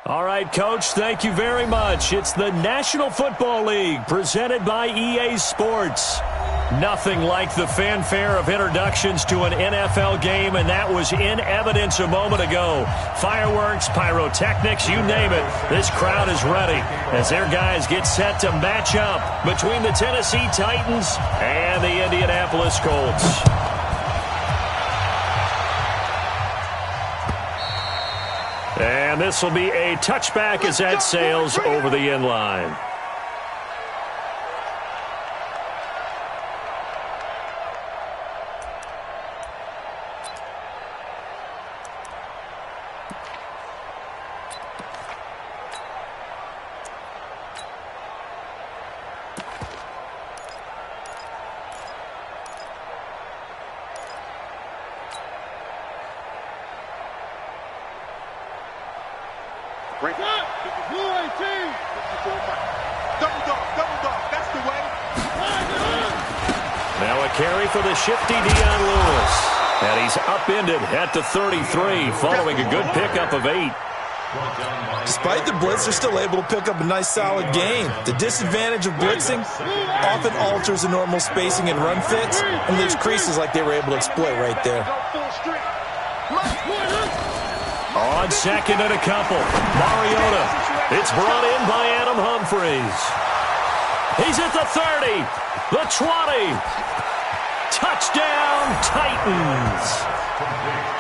All right, Coach, thank you very much. It's the National Football League presented by EA Sports. Nothing like the fanfare of introductions to an NFL game, and that was in evidence a moment ago. Fireworks, pyrotechnics, you name it. This crowd is ready as their guys get set to match up between the Tennessee Titans and the Indianapolis Colts. And this will be a touchback as that sails over the end line. Break up. Blue 18. Double dog. That's the way. Now a carry for the shifty Dion Lewis. And he's upended at the 33 following a good pickup of 8. Despite the blitz, they're still able to pick up a nice solid gain. The disadvantage of blitzing often alters the normal spacing and run fits and leaves creases like they were able to exploit right there. On second and a couple, Mariota. It's brought in by Adam Humphries. He's at the 30, the 20. Touchdown, Titans.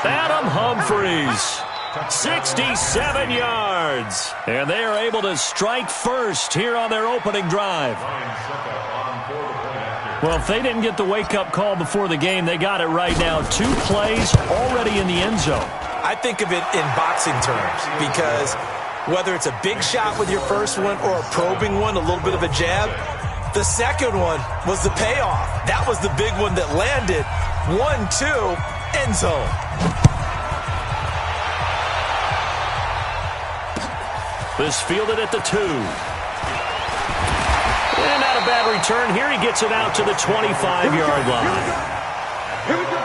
Adam Humphries, 67 yards. And they are able to strike first here on their opening drive. Well, if they didn't get the wake-up call before the game, they got it right now. 2 plays already in the end zone. I think of it in boxing terms because whether it's a big shot with your first one or a probing one, a little bit of a jab, the second one was the payoff. That was the big one that landed. 1-2, end zone. This fielded at the 2. And not a bad return. Here he gets it out to the 25-yard line. Here we go.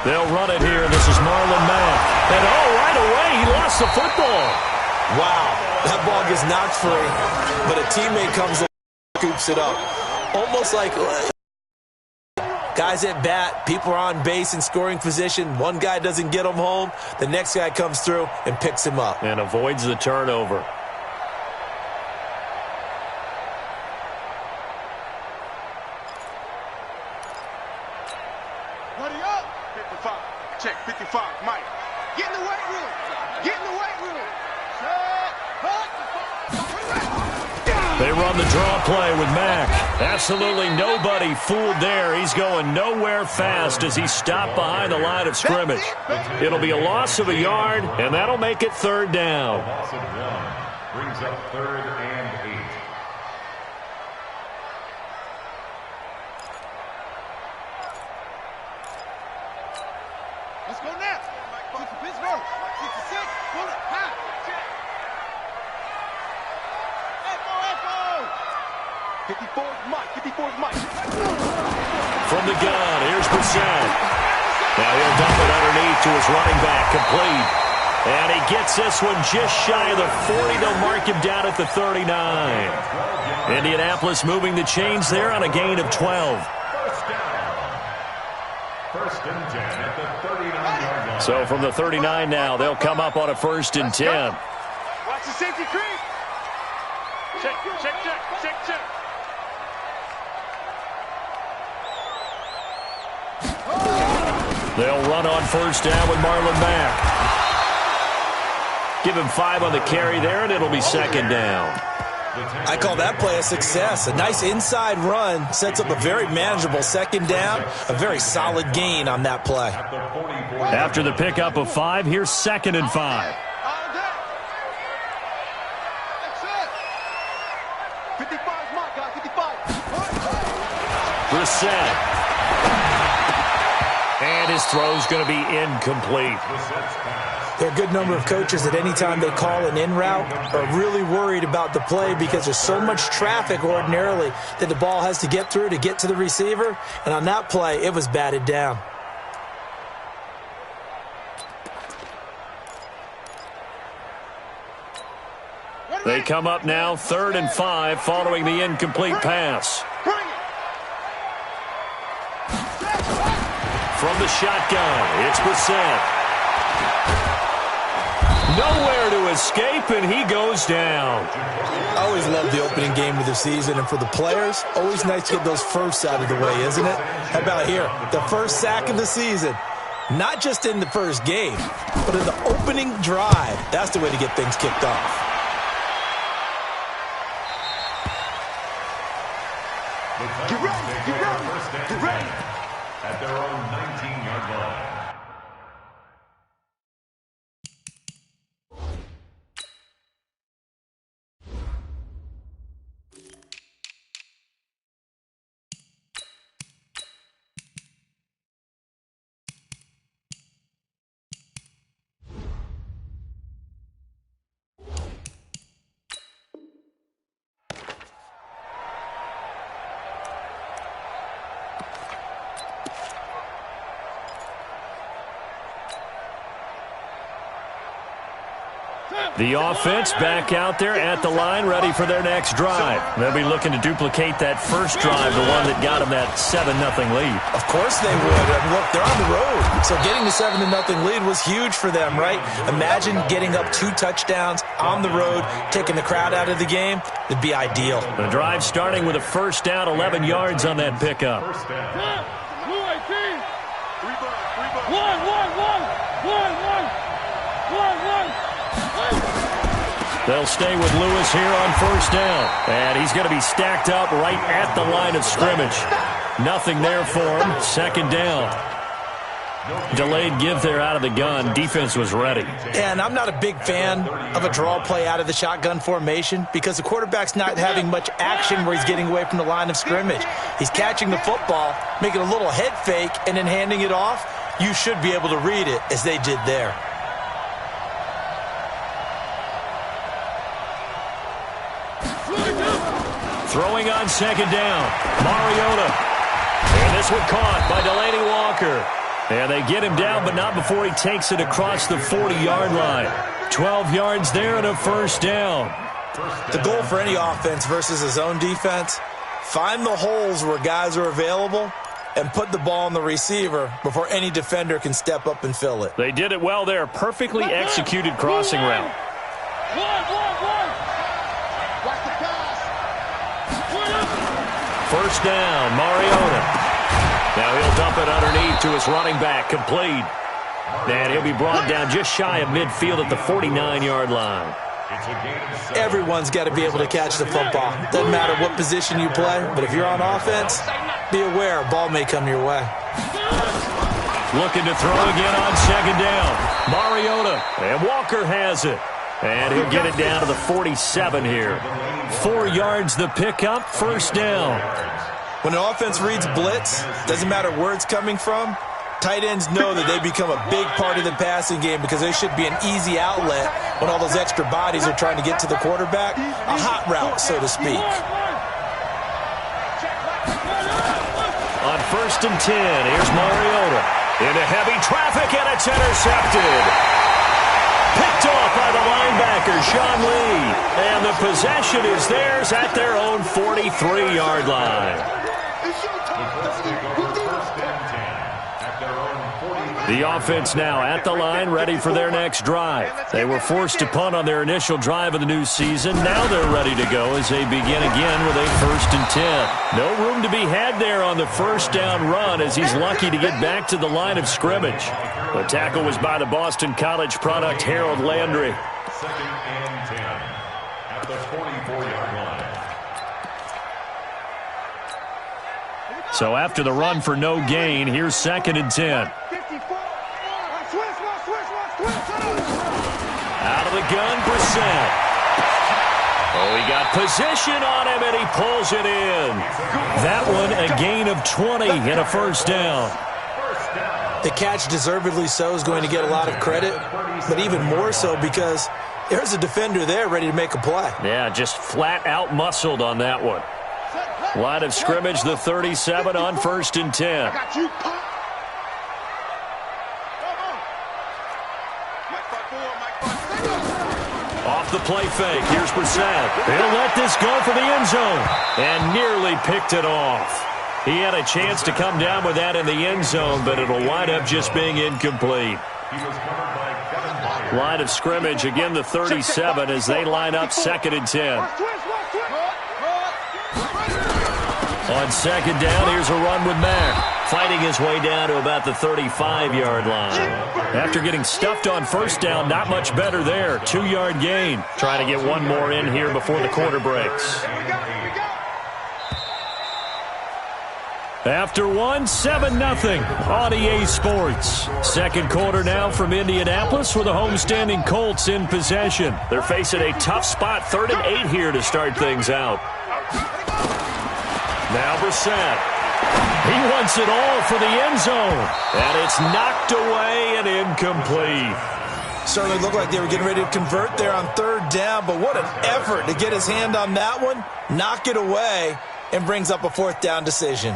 They'll run it here. This is Marlon Mack. And right away, he lost the football. Wow, that ball gets knocked free, but a teammate comes and scoops it up. Almost like guys at bat, people are on base in scoring position. One guy doesn't get him home. The next guy comes through and picks him up. And avoids the turnover. Ready up. 55. Check 55. Mike. Get in the weight room. Get in the weight room. They run the draw play with Mack. Absolutely nobody fooled there. He's going nowhere fast as he stopped behind the line of scrimmage. It'll be a loss of a yard, and that'll make it third down. Loss of 1 brings up 3rd and 8. Let's go now. Mike, to Pittsburgh. 66. Pull it. High. Echo. 54's Mike. 54's Mike. From the gun, here's Brissett. Now he'll dump it underneath to his running back, complete. And he gets this one just shy of the 40. They'll mark him down at the 39. Indianapolis moving the chains there on a gain of 12. First and 10 at the 39-yard line. So from the 39 now, they'll come up on a 1st and 10. Watch the safety creep. Check. They'll run on 1st down with Marlon Mack. Give him 5 on the carry there, and it'll be second down. I call that play a success. A nice inside run sets up a very manageable second down, a very solid gain on that play. After the pickup of 5, here's 2nd and 5. Brissett. And his throw's going to be incomplete. There are a good number of coaches that any time they call an in route are really worried about the play because there's so much traffic ordinarily that the ball has to get through to get to the receiver. And on that play, it was batted down. They come up now 3rd and 5 following the incomplete pass. From the shotgun, it's Brissett. Nowhere to escape, and he goes down. I always love the opening game of the season, and for the players, always nice to get those firsts out of the way, isn't it? How about here? The first sack of the season. Not just in the first game, but in the opening drive. That's the way to get things kicked off. Get ready, get ready, get ready. At their own 19-yard line. The offense back out there at the line, ready for their next drive. They'll be looking to duplicate that first drive, the one that got them that 7-0 lead. Of course they would. I mean, look, they're on the road. So getting the 7-0 lead was huge for them, right? Imagine getting up 2 touchdowns on the road, taking the crowd out of the game. It'd be ideal. The drive starting with a first down, 11 yards on that pickup. First down. Blue 18. 3 bucks. 1. They'll stay with Lewis here on first down. And he's going to be stacked up right at the line of scrimmage. Nothing there for him. Second down. Delayed give there out of the gun. Defense was ready. And I'm not a big fan of a draw play out of the shotgun formation because the quarterback's not having much action where he's getting away from the line of scrimmage. He's catching the football, making a little head fake, and then handing it off. You should be able to read it as they did there. Throwing on second down, Mariota. And this one caught by Delaney Walker. And they get him down, but not before he takes it across the 40-yard line. 12 yards there and a first down. The goal for any offense versus his own defense, find the holes where guys are available and put the ball on the receiver before any defender can step up and fill it. They did it well there. Perfectly executed crossing route. First down, Mariota. Now he'll dump it underneath to his running back, complete. And he'll be brought down just shy of midfield at the 49-yard line. Everyone's got to be able to catch the football. Doesn't matter what position you play, but if you're on offense, be aware a ball may come your way. Looking to throw again on second down. Mariota, and Walker has it. And he'll get it down to the 47 here. 4 yards the pickup, first down. When an offense reads blitz, doesn't matter where it's coming from, tight ends know that they become a big part of the passing game because they should be an easy outlet when all those extra bodies are trying to get to the quarterback. A hot route, so to speak. On first and 10, here's Mariota. Into heavy traffic, and it's intercepted. Picked off by the linebacker, Sean Lee. And the possession is theirs at their own 43-yard line. The offense now at the line, ready for their next drive. They were forced to punt on their initial drive of the new season. Now they're ready to go as they begin again with a first and 10. No room to be had there on the first down run as he's lucky to get back to the line of scrimmage. The tackle was by the Boston College product, Harold Landry. Second and 10 at the 44-yard line. So after the run for no gain, here's second and 10. Out of the gun, Brissett. Oh, he got position on him, and he pulls it in. That one, a gain of 20 and a first down. The catch, deservedly so, is going to get a lot of credit, but even more so because there's a defender there ready to make a play. Yeah, just flat out muscled on that one. Line of scrimmage, the 37 on first and 10. Off the play fake, here's Brissett. He'll let this go for the end zone and nearly picked it off. He had a chance to come down with that in the end zone, but it'll wind up just being incomplete. Line of scrimmage, again the 37 as they line up second and 10. On second down, here's a run with Mack, fighting his way down to about the 35-yard line. After getting stuffed on first down, not much better there. 2-yard gain. Trying to get one more in here before the quarter breaks. After one, 7-0 on EA Sports. Second quarter now from Indianapolis with the homestanding Colts in possession. They're facing a tough spot, 3rd and 8 here to start things out. Now Brissett. He wants it all for the end zone. And it's knocked away and incomplete. Certainly looked like they were getting ready to convert there on 3rd down, but what an effort to get his hand on that one, knock it away, and brings up a 4th down decision.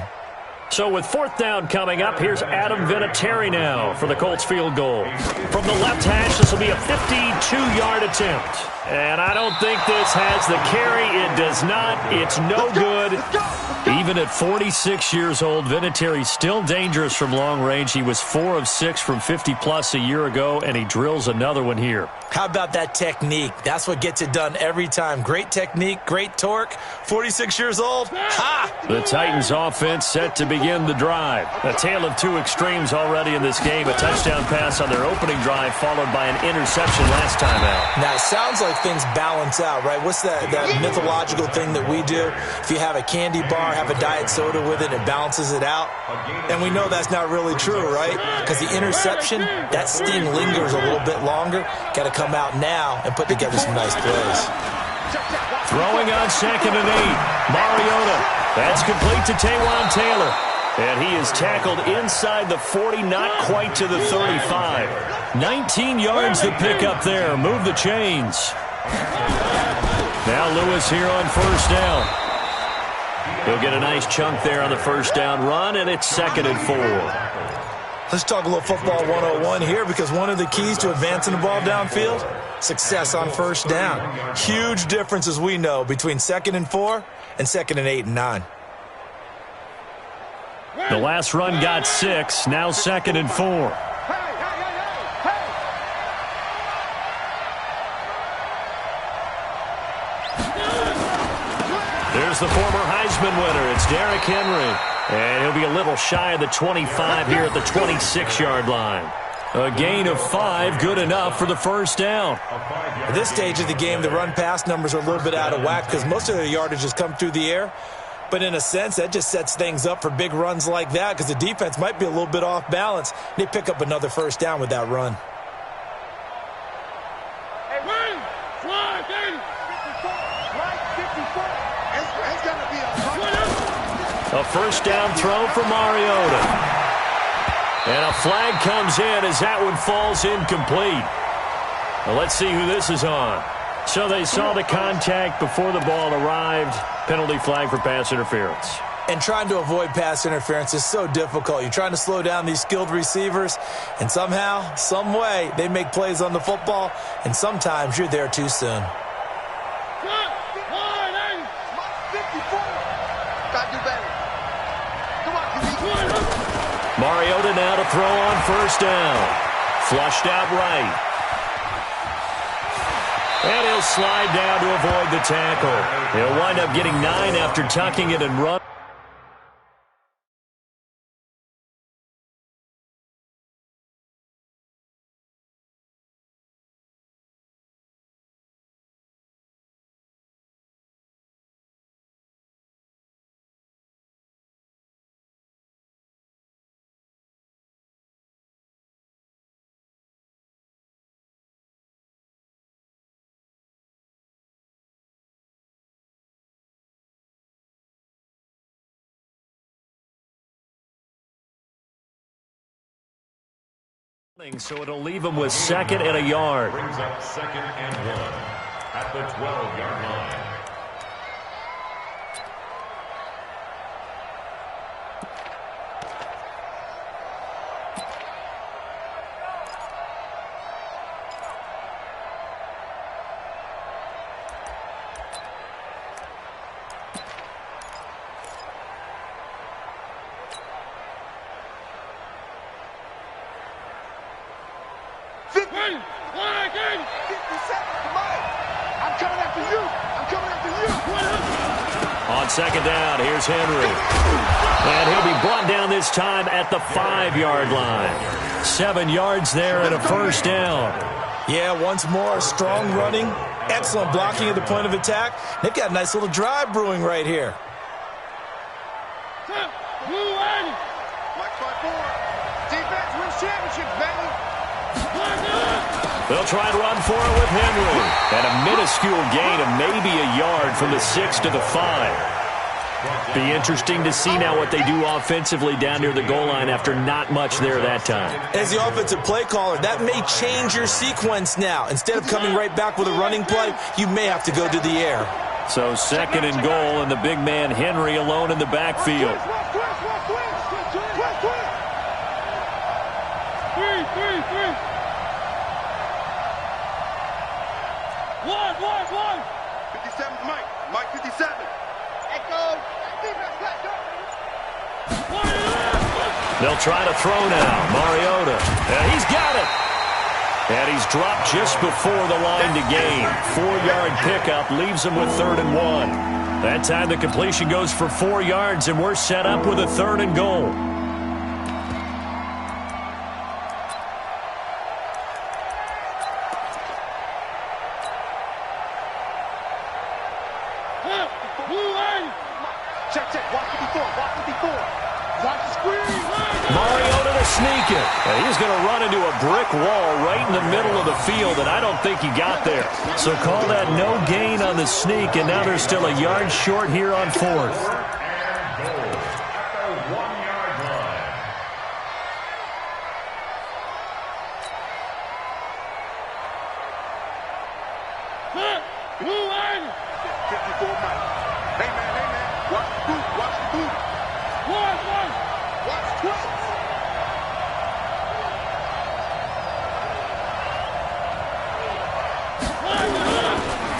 So with 4th down coming up, here's Adam Vinatieri now for the Colts field goal. From the left hash, this will be a 52-yard attempt. And I don't think this has the carry. It does not. It's no good. Even at 46 years old, Vinatieri still dangerous from long range. He was 4 of 6 from 50-plus a year ago, and he drills another one here. How about that technique? That's what gets it done every time. Great technique, great torque. 46 years old. Ha! The Titans offense set to begin the drive. A tale of two extremes already in this game. A touchdown pass on their opening drive followed by an interception last time out. Now, it sounds like things balance out, right? What's that mythological thing that we do? If you have a candy bar, have a diet soda with it, it balances it out. And we know that's not really true, right? Because the interception, that sting lingers a little bit longer. Got to come out now and put together some nice plays. Throwing on second and 8. Mariota. That's complete to Taywan Taylor. And he is tackled inside the 40, not quite to the 35. 19 yards to pick up there. Move the chains. Now Lewis here on first down. He'll get a nice chunk there on the first down run, and it's second and 4. Let's talk a little football 101 here, because one of the keys to advancing the ball downfield, success on first down. Huge difference, as we know, between 2nd and 4 and 2nd and 8 and 9. The last run got 6, now 2nd and 4. There's the former Heisman winner. It's Derrick Henry. And he'll be a little shy of the 25 here at the 26-yard line. A gain of 5, good enough for the first down. At this stage of the game, the run-pass numbers are a little bit out of whack because most of their yardage has come through the air. But in a sense, that just sets things up for big runs like that because the defense might be a little bit off balance. They pick up another first down with that run. A first down throw for Mariota. And a flag comes in as that one falls incomplete. Well, let's see who this is on. So they saw the contact before the ball arrived. Penalty flag for pass interference. And trying to avoid pass interference is so difficult. You're trying to slow down these skilled receivers, and somehow, some way, they make plays on the football, and sometimes you're there too soon. Mariota now to throw on first down. Flushed out right. And he'll slide down to avoid the tackle. He'll wind up getting 9 after tucking it and running. So it'll leave him with 2nd and a yard. Brings up 2nd and 1 at the 12-yard line. On 2nd down, here's Henry. And he'll be brought down this time at the 5-yard line. 7 yards there and a 1st down. Yeah, once more, strong running, excellent blocking at the point of attack. They've got a nice little drive brewing right here. Mike 5-4. Defense wins championships, baby. They'll try and run for it with Henry. And a minuscule gain of maybe a yard from the 6 to the 5. Be interesting to see now what they do offensively down near the goal line after not much there that time. As the offensive play caller, that may change your sequence now. Instead of coming right back with a running play, you may have to go to the air. So 2nd and goal, and the big man Henry alone in the backfield. One. 57, Mike 57. Echo. They'll try to throw now. Mariota. And he's got it. And he's dropped just before the line to gain. 4-yard pickup leaves him with 3rd and 1. That time the completion goes for 4 yards, and we're set up with a 3rd and goal. Check. Watch 54. Watch the screen. Mariota to sneak it. And he's going to run into a brick wall right in the middle of the field, and I don't think he got there. So call that no gain on the sneak, and now they're still a yard short here on 4th.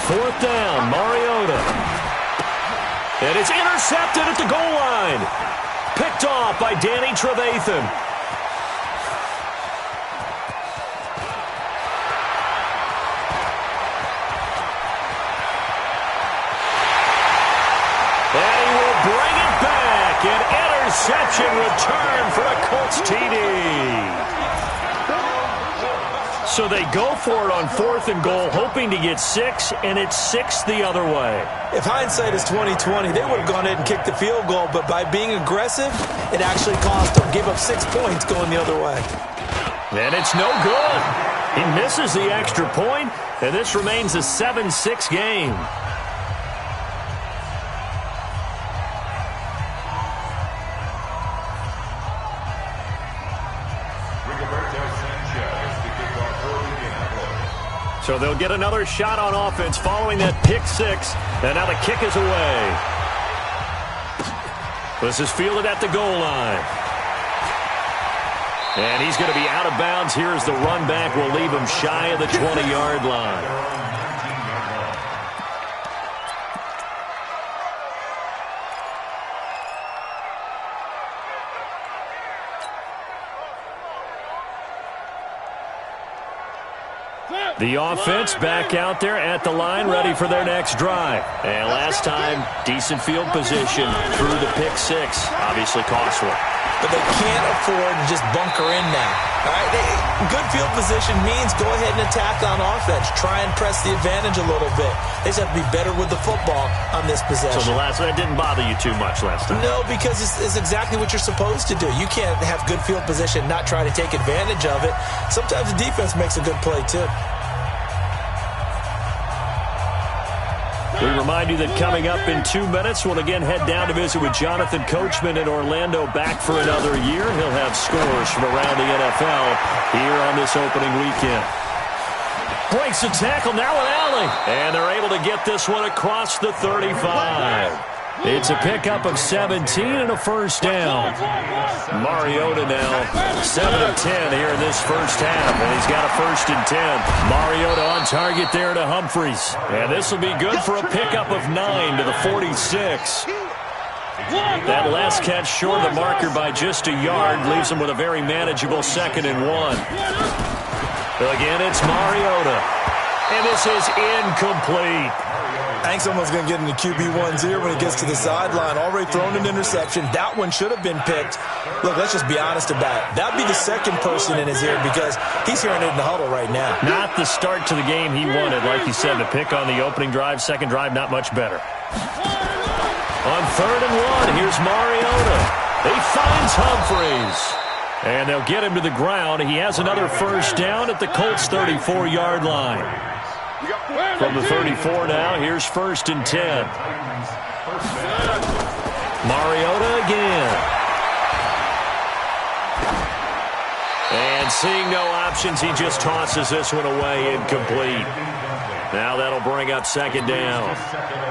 Fourth down, Mariota. And it's intercepted at the goal line. Picked off by Danny Trevathan. And he will bring it back. An interception return for a Colts TD. So they go for it on 4th and goal, hoping to get 6, and it's 6 the other way. If hindsight is 20/20, they would have gone ahead and kicked the field goal, but by being aggressive, it actually cost them. Gave up 6 points going the other way. And it's no good. He misses the extra point, and this remains a 7-6 game. So they'll get another shot on offense following that pick 6. And now the kick is away. This is fielded at the goal line. And he's going to be out of bounds here as the run back will leave him shy of the 20-yard line. The offense back out there at the line, ready for their next drive. And last time, decent field position through the pick 6. Obviously costly. But they can't afford to just bunker in now. All right, good field position means go ahead and attack on offense. Try and press the advantage a little bit. They just have to be better with the football on this possession. So that didn't bother you too much last time? No, because it's exactly what you're supposed to do. You can't have good field position, not try to take advantage of it. Sometimes the defense makes a good play, too. We remind you that coming up in 2 minutes, we'll again head down to visit with Jonathan Coachman in Orlando, back for another year. He'll have scores from around the NFL here on this opening weekend. Breaks a tackle now with Alley. And they're able to get this one across the 35. It's a pickup of 17 and a first down. Mariota now 7 of 10 here in this first half, and he's got a 1st and 10. Mariota on target there to Humphries. And this will be good for a pickup of 9 to the 46. That last catch short of the marker by just a yard leaves him with a very manageable 2nd and 1. Again, it's Mariota. And this is incomplete. I think someone's going to get into QB1's ear when he gets to the sideline. Already thrown an interception. That one should have been picked. Look, let's just be honest about it. That would be the second person in his ear because he's hearing it in the huddle right now. Not the start to the game he wanted. Like you said, the pick on the opening drive, second drive, not much better. On 3rd and 1, here's Mariota. He finds Humphries. And they'll get him to the ground. He has another first down at the Colts' 34-yard line. From the 34 now, here's 1st and 10. Mariota again. And seeing no options, he just tosses this one away, incomplete. Now that'll bring up 2nd down.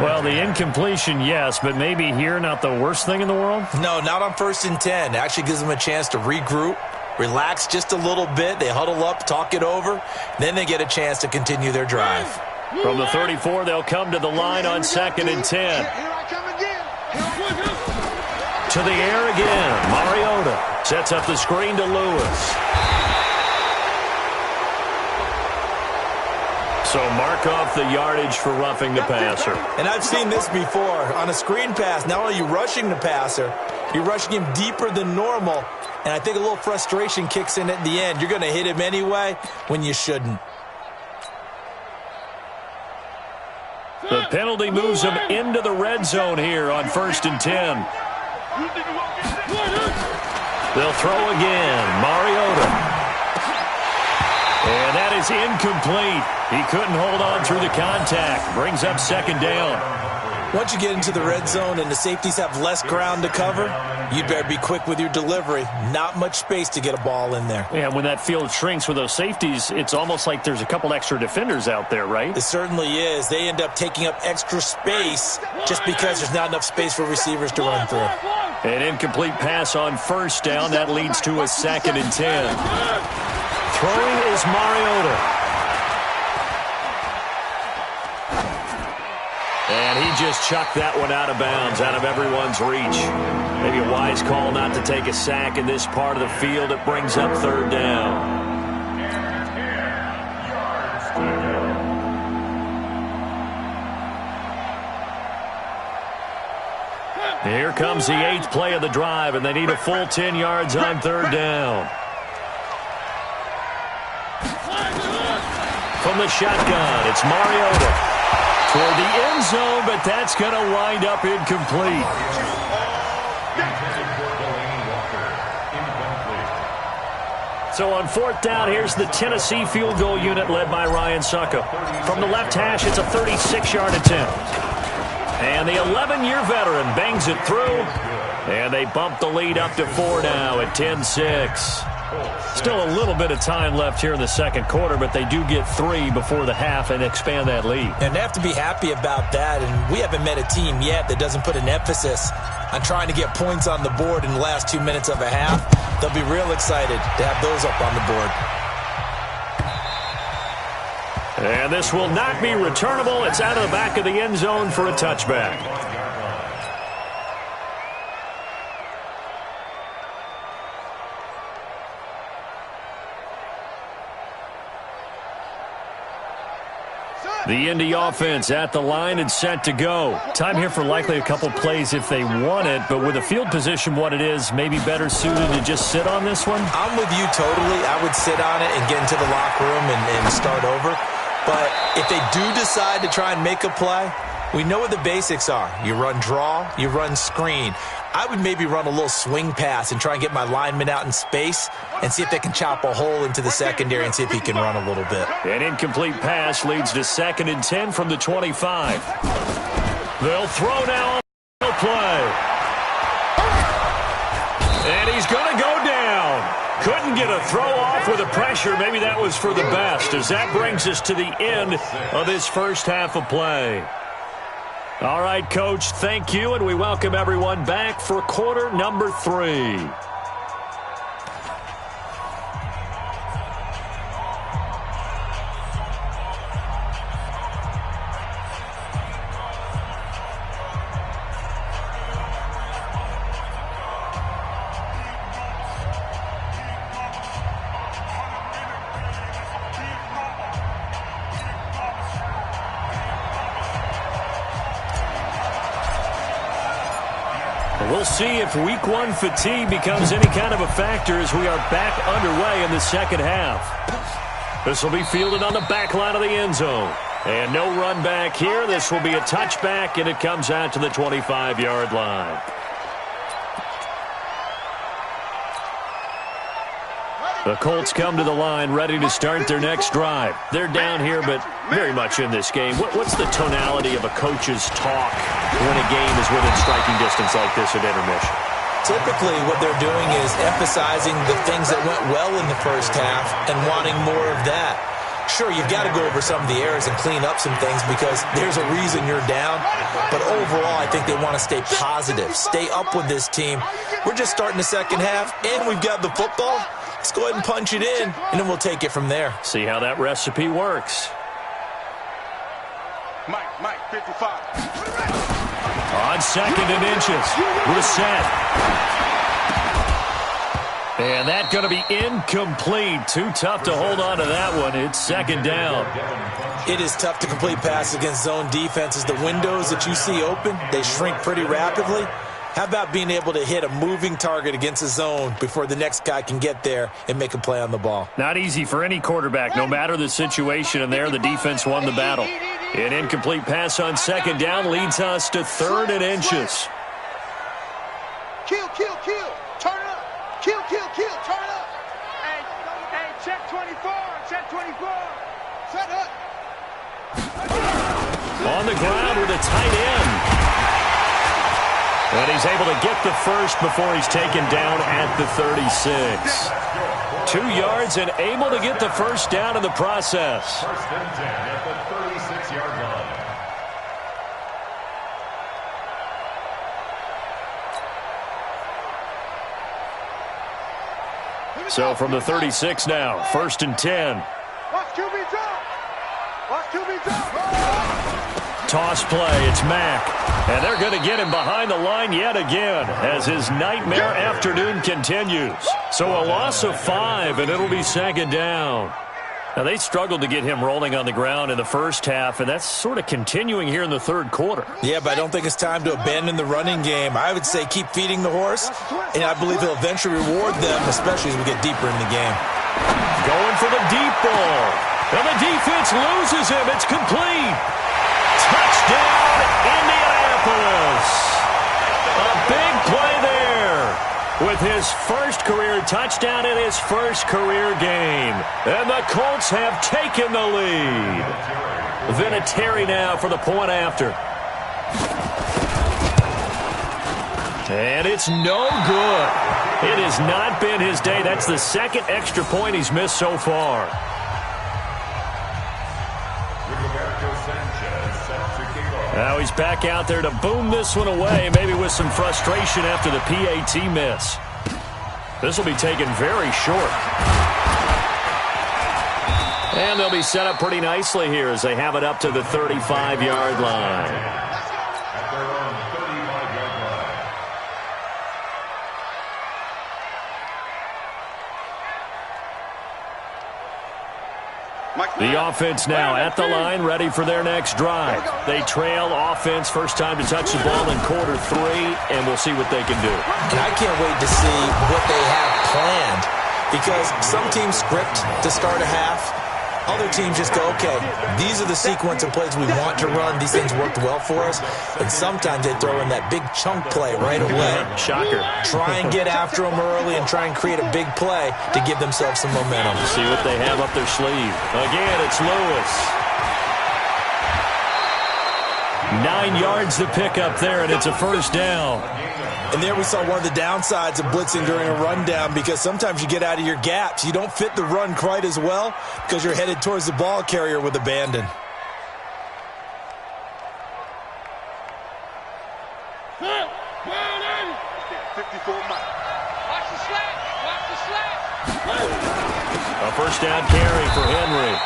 Well, the incompletion, yes, but maybe here not the worst thing in the world? No, not on 1st and 10. It actually gives them a chance to regroup, relax just a little bit. They huddle up, talk it over. Then they get a chance to continue their drive. From the 34, they'll come to the line on 2nd and 10. Here I come again. To the air again. Mariota sets up the screen to Lewis. So mark off the yardage for roughing the passer. And I've seen this before. On a screen pass, not only are you rushing the passer, you're rushing him deeper than normal. And I think a little frustration kicks in at the end. You're going to hit him anyway when you shouldn't. The penalty moves him into the red zone here on 1st and 10. They'll throw again. Mariota. And that is incomplete. He couldn't hold on through the contact. Brings up 2nd down. Once you get into the red zone and the safeties have less ground to cover, you'd better be quick with your delivery. Not much space to get a ball in there. Yeah, when that field shrinks with those safeties, it's almost like there's a couple extra defenders out there, right? It certainly is. They end up taking up extra space just because there's not enough space for receivers to run through. An incomplete pass on 1st down. That leads to a 2nd and 10. Throwing is Mariota. And he just chucked that one out of bounds, out of everyone's reach. Maybe a wise call not to take a sack in this part of the field. It brings up 3rd down. Here comes the 8th play of the drive, and they need a full 10 yards on 3rd down. From the shotgun, it's Mariota. Toward the end zone, but that's going to wind up incomplete. So on 4th down, here's the Tennessee field goal unit led by Ryan Suckup. From the left hash, it's a 36-yard attempt. And the 11-year veteran bangs it through. And they bump the lead up to 4 now at 10-6. Still a little bit of time left here in the second quarter, but they do get 3 before the half and expand that lead. And they have to be happy about that, and we haven't met a team yet that doesn't put an emphasis on trying to get points on the board in the last 2 minutes of a half. They'll be real excited to have those up on the board. And this will not be returnable. It's out of the back of the end zone for a touchback. The Indy offense at the line and set to go. Time here for likely a couple plays if they want it, but with the field position what it is, maybe better suited to just sit on this one? I'm with you totally. I would sit on it and get into the locker room and start over. But if they do decide to try and make a play, We know what the basics are. You run draw, you run screen. I would maybe run a little swing pass and try and get my lineman out in space and see if they can chop a hole into the secondary and see if he can run a little bit. An incomplete pass leads to 2nd and 10 from the 25. They'll throw now on the play. And he's going to go down. Couldn't get a throw off with the pressure. Maybe that was for the best, as that brings us to the end of this first half of play. All right, Coach, thank you, and we welcome everyone back for quarter number 3. We'll see if week 1 fatigue becomes any kind of a factor as we are back underway in the second half. This will be fielded on the back line of the end zone. And no run back here. This will be a touchback, and it comes out to the 25-yard line. The Colts come to the line ready to start their next drive. They're down here, but very much in this game. What's the tonality of a coach's talk when a game is within striking distance like this at intermission? Typically, what they're doing is emphasizing the things that went well in the first half and wanting more of that. Sure, you've got to go over some of the errors and clean up some things because there's a reason you're down. But overall, I think they want to stay positive, stay up with this team. We're just starting the second half, and we've got the football. Let's go ahead and punch it in, and then we'll take it from there. See how that recipe works. Mike, 55. On 2nd and inches. Reset. And that's going to be incomplete. Too tough to hold on to that one. It's 2nd down. It is tough to complete passes against zone defenses. The windows that you see open, they shrink pretty rapidly. How about being able to hit a moving target against a zone before the next guy can get there and make a play on the ball? Not easy for any quarterback, no matter the situation, and there the defense won the battle. An incomplete pass on 2nd down leads us to 3rd and inches. Kill. Turn it up. Kill. Turn it up. Hey, check 24. Set up. On the ground with a tight end. And he's able to get the first before he's taken down at the 36. 2 yards and able to get the first down in the process. 1st and 10 at the 36-yard line. So from the 36 now, 1st and 10. Watch QB drop. Toss play, it's Mack. And they're going to get him behind the line yet again as his nightmare afternoon continues. So a loss of 5, and it'll be 2nd down. Now, they struggled to get him rolling on the ground in the first half, and that's sort of continuing here in the 3rd quarter. Yeah, but I don't think it's time to abandon the running game. I would say keep feeding the horse, and I believe he'll eventually reward them, especially as we get deeper in the game. Going for the deep ball. And the defense loses him. It's complete. Touchdown, Indianapolis. A big play there with his first career touchdown in his first career game. And the Colts have taken the lead. Vinatieri now for the point after. And it's no good. It has not been his day. That's the 2nd extra point he's missed so far. Now he's back out there to boom this one away, maybe with some frustration after the PAT miss. This will be taken very short. And they'll be set up pretty nicely here as they have it up to the 35-yard line. The offense now at the line, ready for their next drive. They trail offense, first time to touch the ball in quarter 3, and we'll see what they can do. And I can't wait to see what they have planned, because some teams script to start a half, Other teams just go, okay, these are the sequence of plays we want to run. These things worked well for us. And sometimes they throw in that big chunk play right away. Shocker. Try and get after them early and try and create a big play to give themselves some momentum. See what they have up their sleeve. Again, it's Lewis. 9 yards to pick up there, and it's a first down. And there we saw one of the downsides of blitzing during a rundown, because sometimes you get out of your gaps. You don't fit the run quite as well because you're headed towards the ball carrier with abandon. A first down carry for Henry.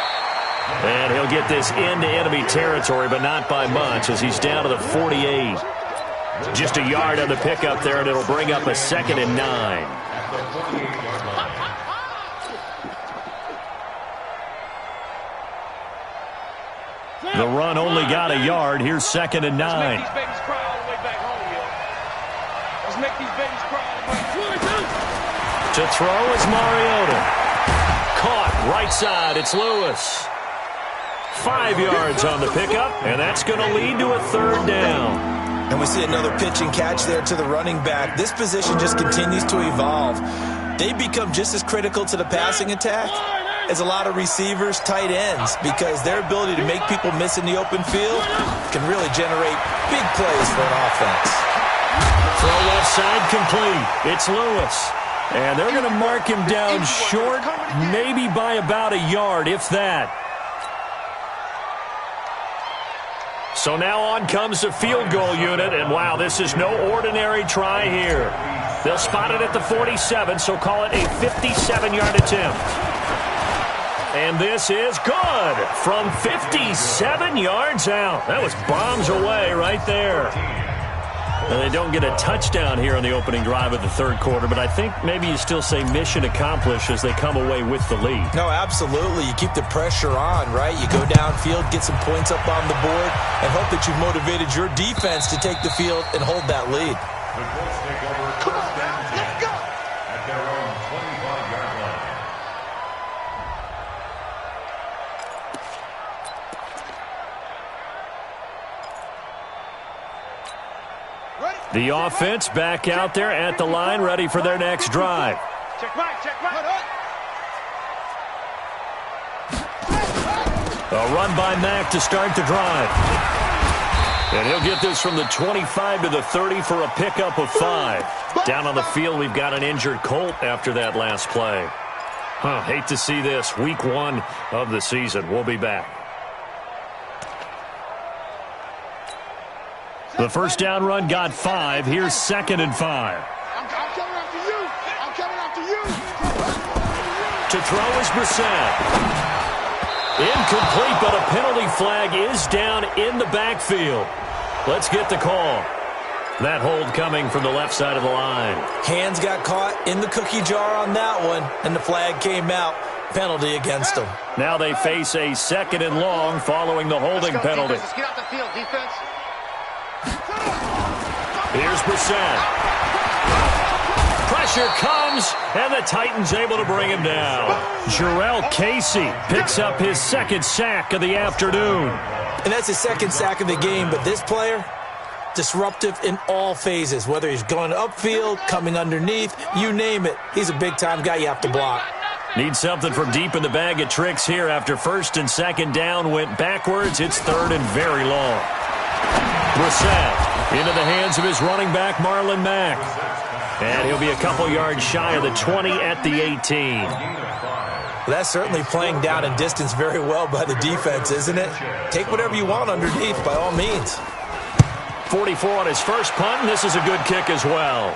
And he'll get this into enemy territory, but not by much, as he's down to the 48. Just a yard on the pickup there, and it'll bring up a 2nd and 9. The run only got a yard. Here's 2nd and 9. Let's make these babies cry all the way back home, yo. Let's make these babies cry all the way back home. To throw is Mariota. Caught right side. It's Lewis. 5 yards on the pickup, and that's going to lead to a 3rd down. And we see another pitch and catch there to the running back. This position just continues to evolve. They become just as critical to the passing attack as a lot of receivers, tight ends, because their ability to make people miss in the open field can really generate big plays for an offense. Throw left side complete. It's Lewis. And they're going to mark him down short, maybe by about a yard, if that. So now on comes the field goal unit, and wow, this is no ordinary try here. They'll spot it at the 47, so call it a 57-yard attempt. And this is good from 57 yards out. That was bombs away right there. And they don't get a touchdown here on the opening drive of the 3rd quarter, but I think maybe you still say mission accomplished as they come away with the lead. No, absolutely. You keep the pressure on, right? You go downfield, get some points up on the board, and hope that you've motivated your defense to take the field and hold that lead. The Colts take over first and 10 at their own 25-yard line. The offense back out there at the line, ready for their next drive. Check right, check right. A run by Mack to start the drive. And he'll get this from the 25 to the 30 for a pickup of 5. Down on the field, we've got an injured Colt after that last play. Hate to see this. Week 1 of the season. We'll be back. The first down run got 5. Here's 2nd and 5. I'm coming after you. I'm coming after you. To throw is Brissett. Incomplete, but a penalty flag is down in the backfield. Let's get the call. That hold coming from the left side of the line. Hands got caught in the cookie jar on that one, and the flag came out. Penalty against them. Now they face a 2nd and long following the holding penalty. Let's get out the field, defense. Here's Brissett. Pressure comes, and the Titans able to bring him down. Jarrell Casey picks up his 2nd sack of the afternoon. And that's his 2nd sack of the game, but this player, disruptive in all phases, whether he's going upfield, coming underneath, you name it. He's a big-time guy you have to block. Need something from deep in the bag of tricks here after 1st and 2nd down went backwards. It's 3rd and very long. Brissett into the hands of his running back, Marlon Mack. And he'll be a couple yards shy of the 20 at the 18. That's certainly playing down and distance very well by the defense, isn't it? Take whatever you want underneath, by all means. 44 on his first punt, and this is a good kick as well.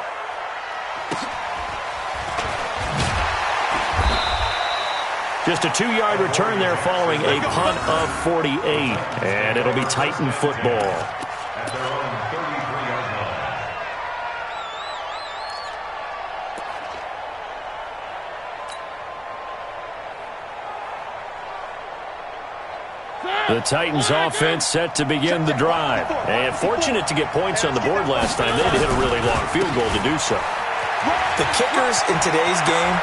Just a 2-yard return there following a punt of 48. And it'll be Titan football. At their own 33-yard line. The Titans offense set to begin the drive. And fortunate to get points on the board last time. They had to hit a really long field goal to do so. The kickers in today's game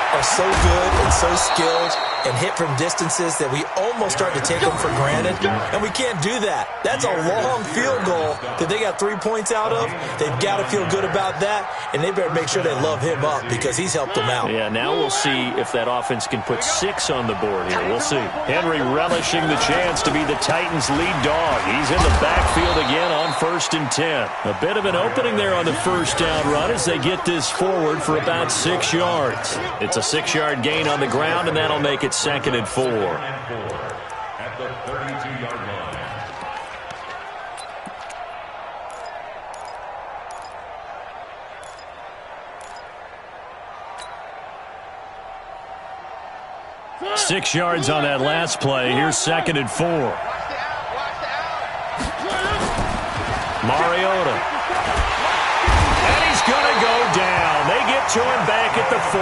are so good and so skilled, and hit from distances that we almost start to take them for granted, and we can't do that. That's a long field goal that they got 3 points out of. They've got to feel good about that, and they better make sure they love him up because he's helped them out. Yeah, now we'll see if that offense can put 6 on the board here. We'll see. Henry relishing the chance to be the Titans' lead dog. He's in the backfield again on 1st and 10. A bit of an opening there on the first down run as they get this forward for about 6 yards. It's a 6-yard gain on the ground, and that'll make it 2nd and 4. At the 32-yard line. Six yards on that last play. Here's 2nd and 4. Mariota. And he's going to go down. They get to him back at the 40.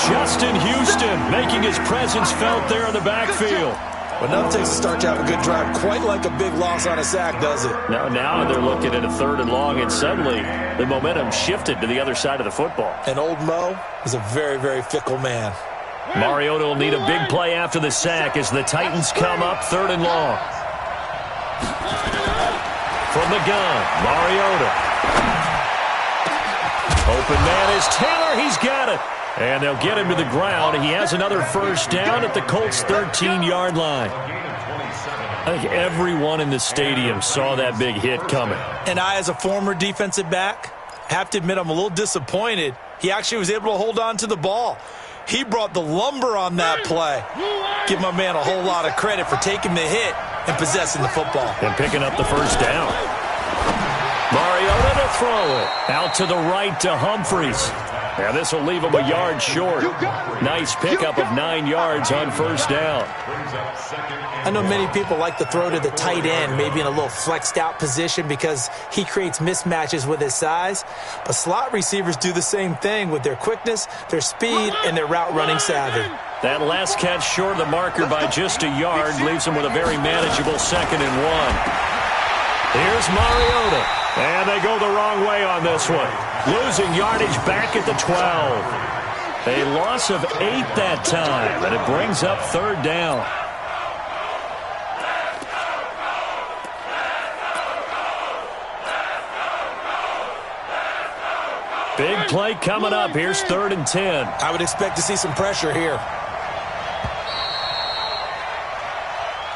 Justin Houston making his presence felt there in the backfield. But nothing takes a start to have a good drive quite like a big loss on a sack, does it? Now they're looking at a 3rd and long, and suddenly the momentum shifted to the other side of the football. And old Mo is a very, very fickle man. Mariota will need a big play after the sack as the Titans come up 3rd and long. From the gun, Mariota. Open man is Taylor. He's got it. And they'll get him to the ground. He has another first down at the Colts' 13-yard line. I think everyone in the stadium saw that big hit coming. And I, as a former defensive back, have to admit I'm a little disappointed. He actually was able to hold on to the ball. He brought the lumber on that play. Give my man a whole lot of credit for taking the hit and possessing the football. And picking up the first down. Mariota to throw it. Out to the right to Humphries. Now this will leave him a yard short. Nice pickup of 9 yards on first down. I know many people like to throw to the tight end, maybe in a little flexed out position because he creates mismatches with his size. But slot receivers do the same thing with their quickness, their speed, and their route running savvy. That last catch short of the marker by just a yard leaves him with a very manageable 2nd and 1. Here's Mariota. And they go the wrong way on this one. Losing yardage back at the 12. A loss of 8 that time, and it brings up 3rd down. Big play coming up. Here's 3rd and 10. I would expect to see some pressure here.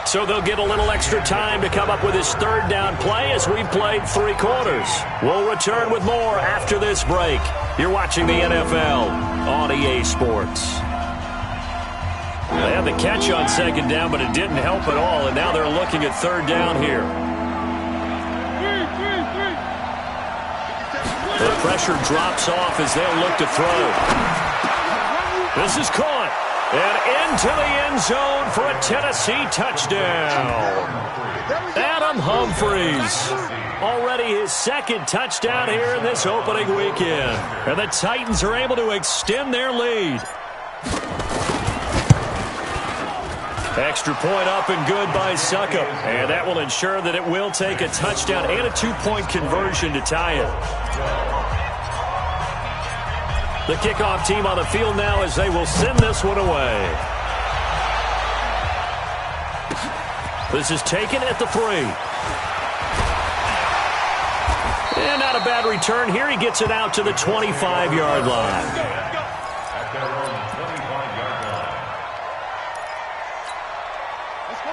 So they'll get a little extra time to come up with his 3rd down play as we've played 3 quarters. We'll return with more after this break. You're watching the NFL on EA Sports. They had the catch on 2nd down, but it didn't help at all, and now they're looking at 3rd down here. The pressure drops off as they'll look to throw. This is caught. And into the end zone for a Tennessee touchdown. Adam Humphries. Already his 2nd touchdown here in this opening weekend. And the Titans are able to extend their lead. Extra point up and good by Succop. And that will ensure that it will take a touchdown and a 2-point conversion to tie it. The kickoff team on the field now as they will send this one away. This is taken at the 3. And not a bad return here. He gets it out to the 25-yard line.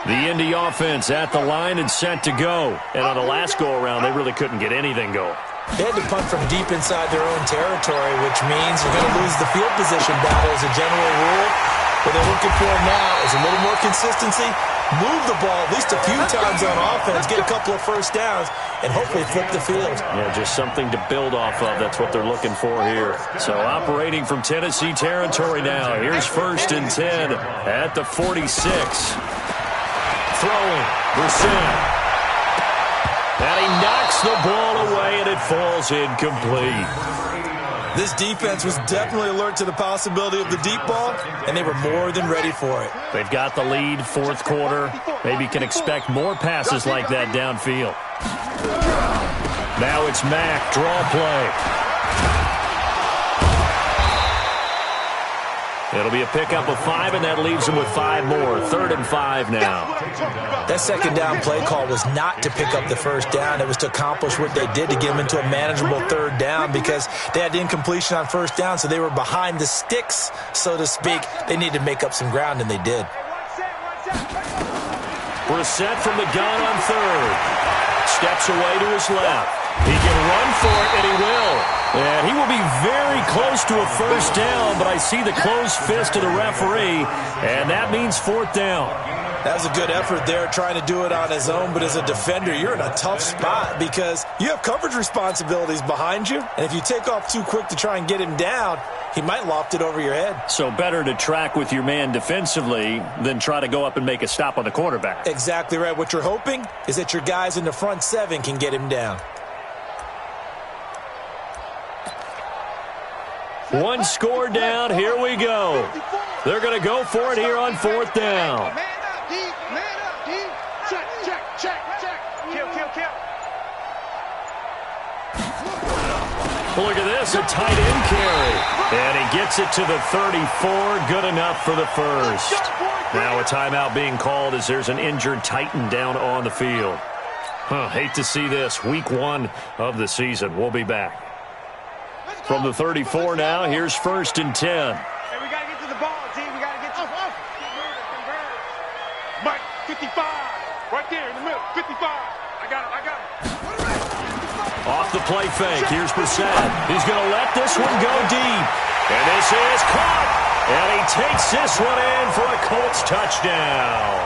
The Indy offense at the line and set to go. And on the last go-around, they really couldn't get anything going. They had to punt from deep inside their own territory, which means you're going to lose the field position battle as a general rule. What they're looking for now is a little more consistency, move the ball at least a few times on offense, get a couple of first downs, and hopefully flip the field. Yeah, just something to build off of. That's what they're looking for here. So operating from Tennessee territory now. Here's 1st and 10 at the 46. Throwing. Brissett. And he knocks the ball away, and it falls incomplete. This defense was definitely alert to the possibility of the deep ball, and they were more than ready for it. They've got the lead, 4th quarter. Maybe can expect more passes like that downfield. Now it's Mack, draw play. It'll be a pickup of 5, and that leaves them with 5 more. 3rd and 5 now. That second down play call was not to pick up the first down. It was to accomplish what they did to get them into a manageable 3rd down because they had incompletion on 1st down, so they were behind the sticks, so to speak. They needed to make up some ground, and they did. Brissett from the gun on 3rd. Steps away to his left. He can run for it, and he will. And he will be very close to a 1st down, but I see the closed fist of the referee, and that means 4th down. That was a good effort there, trying to do it on his own, but as a defender, you're in a tough spot because you have coverage responsibilities behind you, and if you take off too quick to try and get him down, he might loft it over your head. So better to track with your man defensively than try to go up and make a stop on the quarterback. Exactly right. What you're hoping is that your guys in the front 7 can get him down. One score down. Here we go. They're going to go for it here on 4th down. Man up, D. Man up, D. Check, check, check, check. Kill, kill, kill. Look at this, a tight end carry. And he gets it to the 34. Good enough for the 1st. Now a timeout being called as there's an injured Titan down on the field. Hate to see this. Week 1 of the season. We'll be back. From the 34 now, here's 1st and 10. Hey, we got to get to the ball, G. We got to get to the ball. Mike, 55. Right there in the middle. 55. I got him. Off the play fake. Here's Brissett. He's going to let this one go deep. And this is caught. And he takes this one in for a Colts touchdown.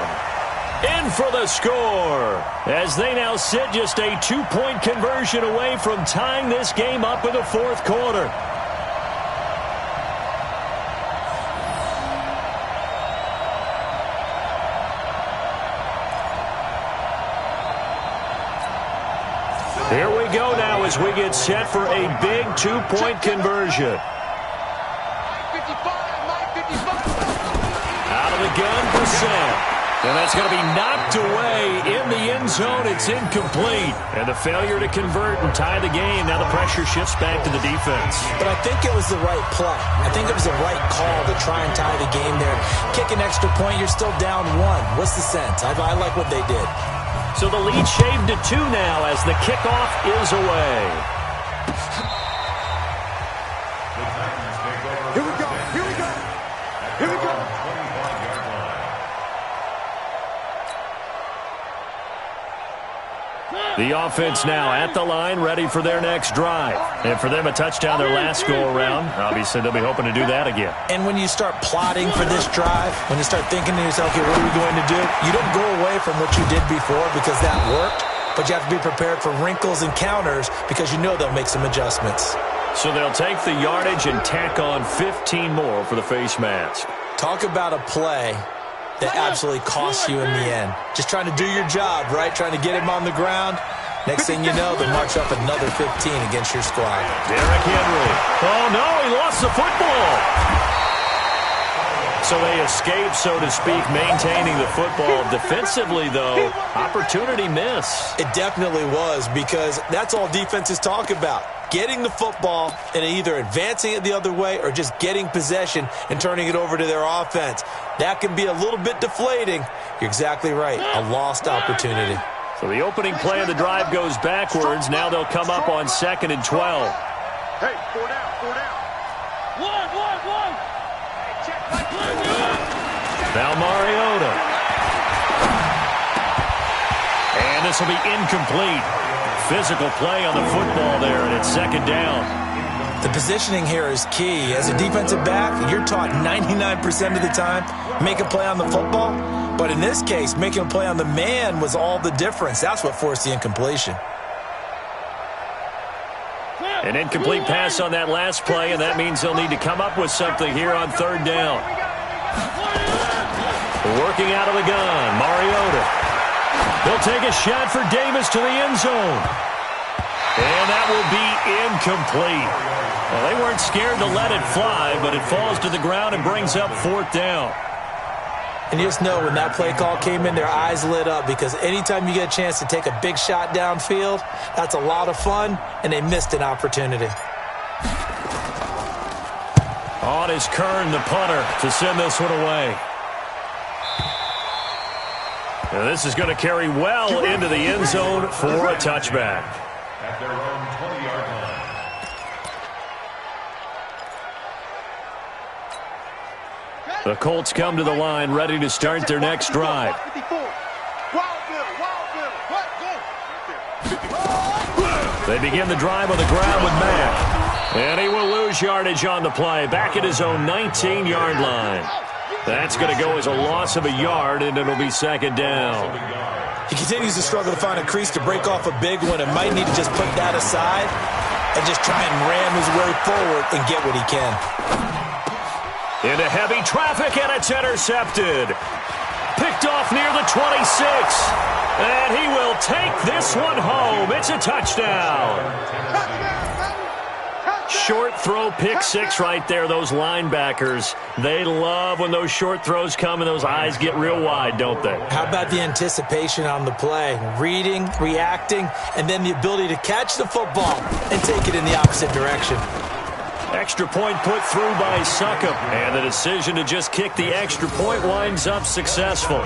In for the score, as they now sit just a 2-point conversion away from tying this game up in the 4th quarter. Here we go now as we get set for a big 2-point conversion. Out of the gun, Brissett. And that's going to be knocked away in the end zone. It's incomplete. And the failure to convert and tie the game. Now the pressure shifts back to the defense. But I think it was the right play. I think it was the right call to try and tie the game there. Kick an extra point, you're still down 1. What's the sense? I like what they did. So the lead shaved to 2 now as the kickoff is away. Here we go. Here we go. Here we go. The offense now at the line, ready for their next drive. And for them, a touchdown their last go-around. Obviously, they'll be hoping to do that again. And when you start plotting for this drive, when you start thinking to yourself, okay, what are we going to do? You don't go away from what you did before because that worked, but you have to be prepared for wrinkles and counters because you know they'll make some adjustments. So they'll take the yardage and tack on 15 more for the face mask. Talk about a play that absolutely costs you in the end. Just trying to do your job, right? Trying to get him on the ground. Next thing you know, they march up another 15 against your squad. Derrick Henry. Oh, no, he lost the football. So they escape, so to speak, maintaining the football. Defensively, though, opportunity miss. It definitely was because that's all defenses talk about. Getting the football and either advancing it the other way or just getting possession and turning it over to their offense. That can be a little bit deflating. You're exactly right. A lost opportunity. So the opening play of the drive goes backwards. Now they'll come up on 2nd and 12. Hey, 4 down, 4 down. One. Hey, check. Now Mariota. And this will be incomplete. Physical play on the football there, and it's 2nd down. The positioning here is key. As a defensive back, you're taught 99% of the time, make a play on the football. But in this case, making a play on the man was all the difference. That's what forced the incompletion. An incomplete pass on that last play, and that means they'll need to come up with something here on 3rd down. Working out of the gun, Mariota. He'll take a shot for Davis to the end zone. And that will be incomplete. Well, they weren't scared to let it fly, but it falls to the ground and brings up 4th down. And you just know when that play call came in, their eyes lit up because anytime you get a chance to take a big shot downfield, that's a lot of fun, and they missed an opportunity. On is Kern, the punter, to send this one away. And this is going to carry well into the end zone for a touchback. At their own 20-yard line. The Colts come to the line, ready to start their next drive. They begin the drive on the ground with Mack. And he will lose yardage on the play, back at his own 19-yard line. That's going to go as a loss of a yard, and it'll be second down. He continues to struggle to find a crease to break off a big one and might need to just put that aside and just try and ram his way forward and get what he can. Into heavy traffic, and it's intercepted. Picked off near the 26. And he will take this one home. It's a touchdown. Short throw, pick six right there. Those linebackers, they love when those short throws come and those eyes get real wide, don't they? How about the anticipation on the play? Reading, reacting, and then the ability to catch the football and take it in the opposite direction. Extra point put through by Succop. And the decision to just kick the extra point winds up successful.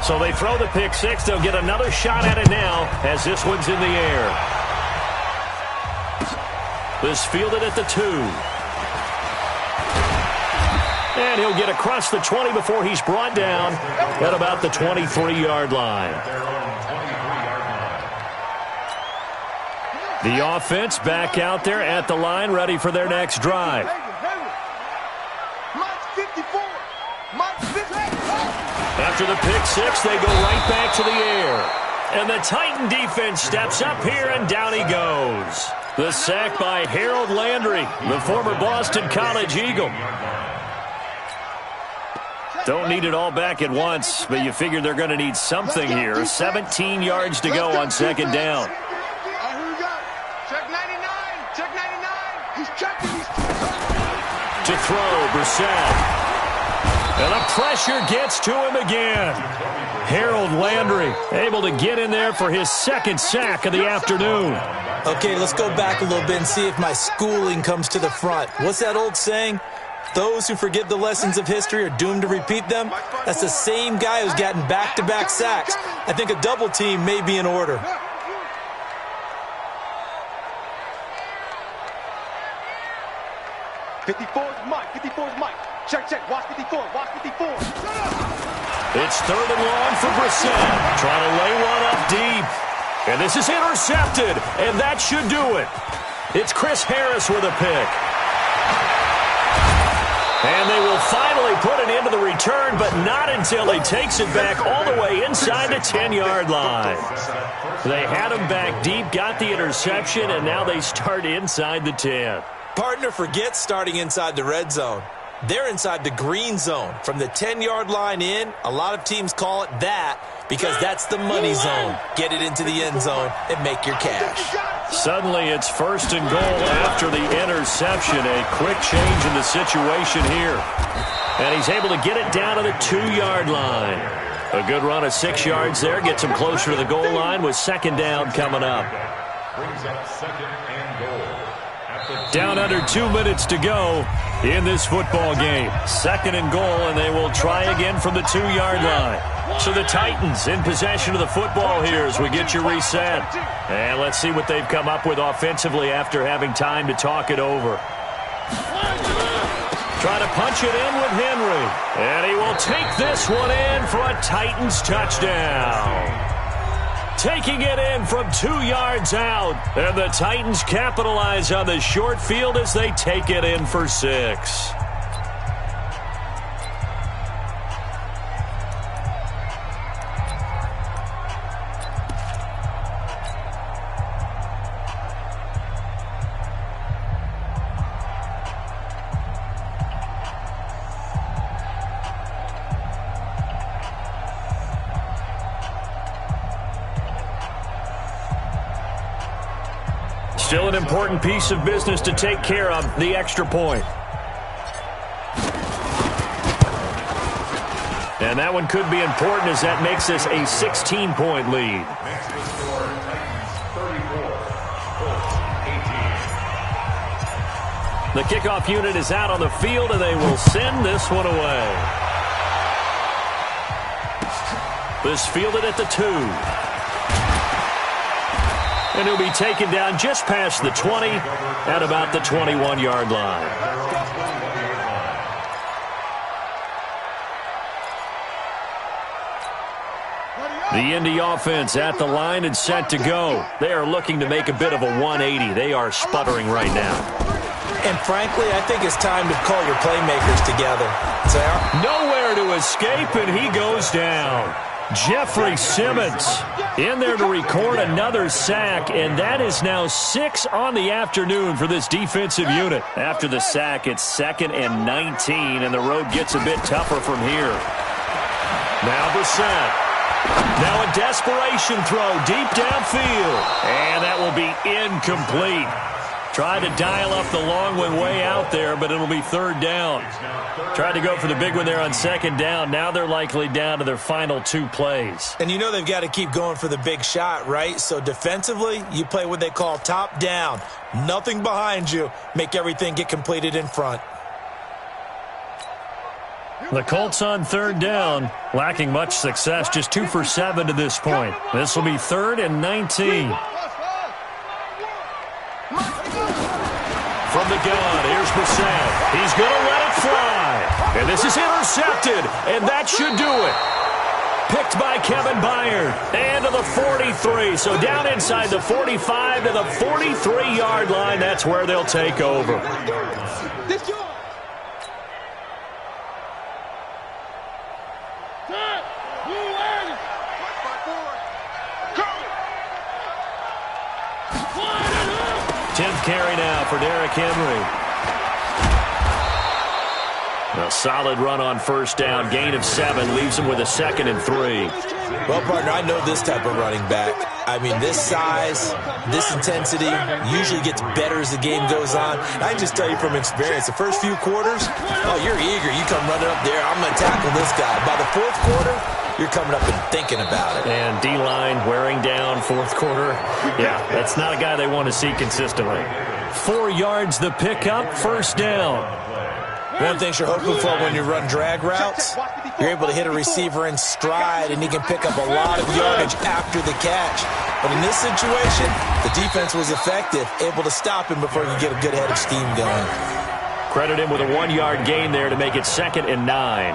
So they throw the pick six. They'll get another shot at it now as this one's in the air. This fielded at the 2. And he'll get across the 20 before he's brought down at about the 23-yard line. The offense back out there at the line, ready for their next drive. After the pick six, they go right back to the air. And the Titan defense steps up here, and down he goes. The sack by Harold Landry, the former Boston College Eagle. Don't need it all back at once, but you figure they're going to need something here. 17 yards to go on second down. Check 99. Check 99. He's checking. To throw, Brissett. And the pressure gets to him again. Harold Landry able to get in there for his second sack of the afternoon. Okay, let's go back a little bit and see if my schooling comes to the front. What's that old saying? Those who forget the lessons of history are doomed to repeat them. That's the same guy who's gotten back-to-back sacks. I think a double team may be in order. Mike. 54 is Mike. Check. Watch 54. Watch 54. It's third and long for Brissett. Trying to lay one up deep. And this is intercepted. And that should do it. It's Chris Harris with a pick. And they will finally put it into the return, but not until he takes it back all the way inside the 10-yard line. They had him back deep, got the interception, and now they start inside the 10. Partner forgets starting inside the red zone. They're inside the green zone. From the 10-yard line in, a lot of teams call it that because that's the money zone. Get it into the end zone and make your cash. Suddenly it's first and goal after the interception. A quick change in the situation here. And he's able to get it down to the 2-yard line. A good run of 6 yards there. Gets him closer to the goal line with second down coming up. Brings up second and goal. Down under 2 minutes to go in this football game. Second and goal, and they will try again from the 2-yard line. So the Titans in possession of the football here as we get you reset. And let's see what they've come up with offensively after having time to talk it over. Try to punch it in with Henry. And he will take this one in for a Titans touchdown. Taking it in from 2 yards out. And the Titans capitalize on the short field as they take it in for 6. Still an important piece of business to take care of, the extra point. And that one could be important as that makes this a 16-point lead. Makes the score Titans 31, The kickoff unit is out on the field, and they will send this one away. This fielded at the 2. And he'll be taken down just past the 20 at about the 21-yard line. The Indy offense at the line and set to go. They are looking to make a bit of a 180. They are sputtering right now. And frankly, I think it's time to call your playmakers together. Nowhere to escape, and he goes down. Jeffrey Simmons in there to record another sack, and that is now 6 on the afternoon for this defensive unit. After the sack, it's 2nd and 19, and the road gets a bit tougher from here. Now Brissett. Now a desperation throw deep downfield, and that will be incomplete. Tried to dial up the long one way out there, but it'll be 3rd down. Tried to go for the big one there on 2nd down. Now they're likely down to their final 2 plays. And you know they've got to keep going for the big shot, right? So defensively, you play what they call top down. Nothing behind you. Make everything get completed in front. The Colts on 3rd down, lacking much success, just 2 for 7 to this point. This will be 3rd and 19. From the gun, here's Brissett. He's going to let it fly. And this is intercepted, and that should do it. Picked by Kevin Byard. And to the 43. So down inside the 45 to the 43-yard line. That's where they'll take over. Carry now for Derrick Henry. A solid run on 1st down. Gain of 7 leaves him with a 2nd and 3. Well, partner, I know this type of running back. I mean, this size, this intensity usually gets better as the game goes on. I can just tell you from experience, the first few quarters, oh, you're eager. You come running up there, I'm going to tackle this guy. By the 4th quarter, you're coming up and thinking about it. And D-line wearing down 4th quarter. Yeah, that's not a guy they want to see consistently. 4 yards the pickup, 1st down. One thing you're hoping for when you run drag routes, you're able to hit a receiver in stride, and he can pick up a lot of yardage after the catch. But in this situation, the defense was effective, able to stop him before he could get a good head of steam going. Credit him with a 1-yard gain there to make it 2nd and 9.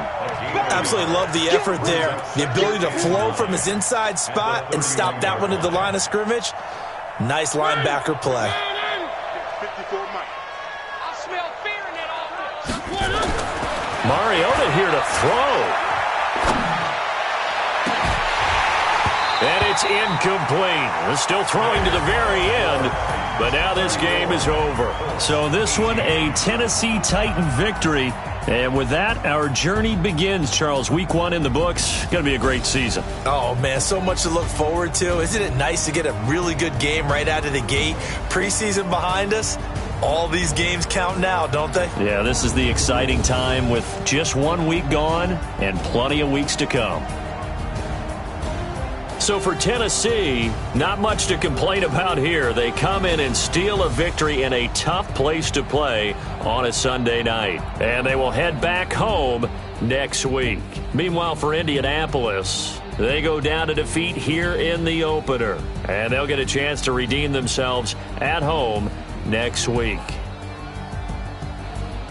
Absolutely love the effort there. The ability to flow from his inside spot and stop that one at the line of scrimmage. Nice linebacker play. 54 Mike. I smell fear in that offense. Mariota here to throw. And it's incomplete. They're still throwing to the very end, but now this game is over. So this one, a Tennessee Titan victory. And with that, our journey begins, Charles. Week 1 in the books. Going to be a great season. Oh, man, so much to look forward to. Isn't it nice to get a really good game right out of the gate? Preseason behind us. All these games count now, don't they? Yeah, this is the exciting time with just 1 week gone and plenty of weeks to come. So for Tennessee, not much to complain about here. They come in and steal a victory in a tough place to play on a Sunday night. And they will head back home next week. Meanwhile, for Indianapolis, they go down to defeat here in the opener. And they'll get a chance to redeem themselves at home next week.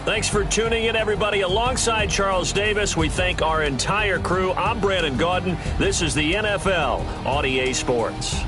Thanks for tuning in, everybody. Alongside Charles Davis, we thank our entire crew. I'm Brandon Gaudin. This is the NFL on EA Sports.